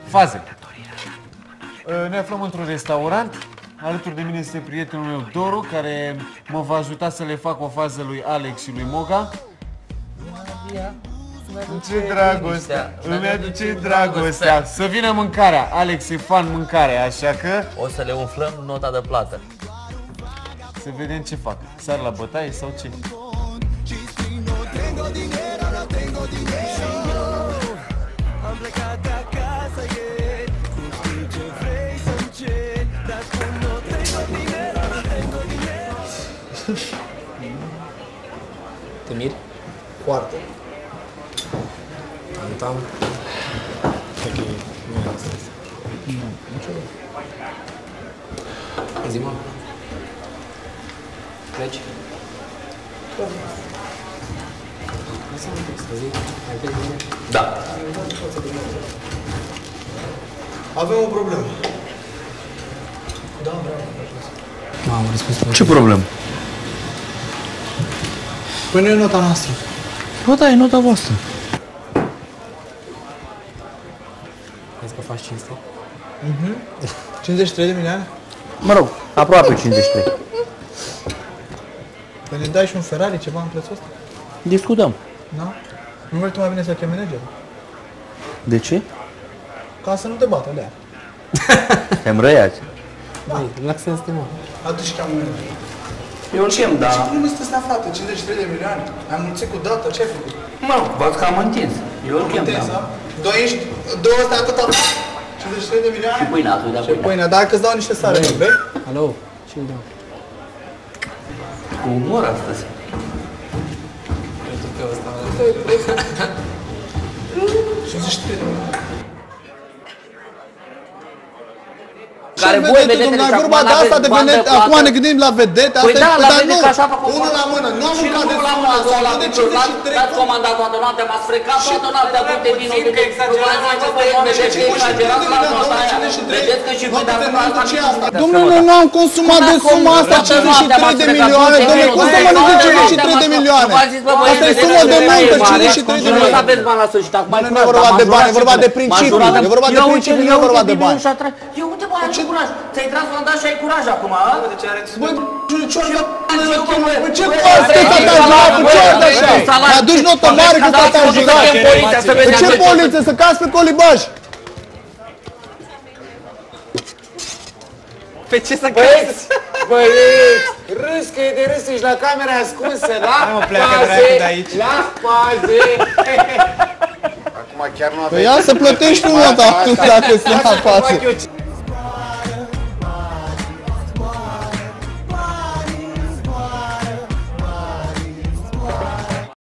Faze. Ne aflăm într-un restaurant. Alături de mine este prietenul meu Doru, care mă va ajuta să le fac o fază lui Alex și lui Moga. Ce dragostea, îmi aduce dragostea. Să vină mâncarea. Alex e fan mâncare, așa că o să le umflăm nota de plată. să vedem ce fac. Sar la bătaie sau ce? Te miri? Foarte. Am cred că nu e astăzi. Zi-mă. Pleci? Da. Avem o problemă. Da, vreau. Ce problemă? Păi nu e nota noastră. Bă, da, e nota voastră. Vezi că faci cinste? 53 de milioane? Mă rog, aproape 53. Păi ne dai și un Ferrari, ceva în prețul ăsta? Discutăm. Da? Nu vrei tu mai bine să chem managerul? De ce? Ca să nu te bată, de-aia. Te-am răiați. Băi, relaxează-te, mă. Atunci cheamă managerul. Eu îl chem, dar... Ce problemă este asta, frate? 53 de milioane? Ai mulțit cu data? Ce ai făcut? Mă rog, văd că am întins. Eu îl chem, Puteți, da. da? Două astea cât am? 53 de milioane? Și pâinea, tu de Și pâine. pâine, dacă îți dau niște sare, nu vrei? Alo? Ce-i dau? Cu umor astăzi. Pentru că ăsta... 53 de milioane. Care Ce voi vedete, vedete, domnule, deci vorba acum de asta n-aveți de bandă vedete, plată. acum ne gândim la vedete, Păi asta da, e, la dar vedete, nu, că așa a făcut unul la mână, nu am și mâncat de unul la suma mână, asta, două la de picior, 53 dați comandat toată noaptea, m-ați frecat toată noaptea, du-te vino, puțin că exagerați aceste doamne, vedeți că exagerați la nota aia, vedeți că și voi de acum asta Domnule, nu am consumat de suma asta 53 de milioane, domnule, cum să mănânc de 53 de milioane? Asta e sumă de muncă, 53 de Nu milioane. aveți bani la sfârșit, acum Nu e vorba de bani, e vorba de principiu, e vorba de principiu, nu e vorba de bani. Eu uite, bă, ai curaj, ți-ai tras la dat și ai curaj acum, a? Băi, ce Ce ce faci că te-a jurat cu ce ori așa? Mi-aduci notă mare că te-a jurat. Pe ce poliție? Să cazi pe colibaj? Pe ce să crezi? Băieți, râs că e de râs, ești la camera ascunsă, la paze, la paze. Păi ia să plătești tu nota tu dacă sunt la față.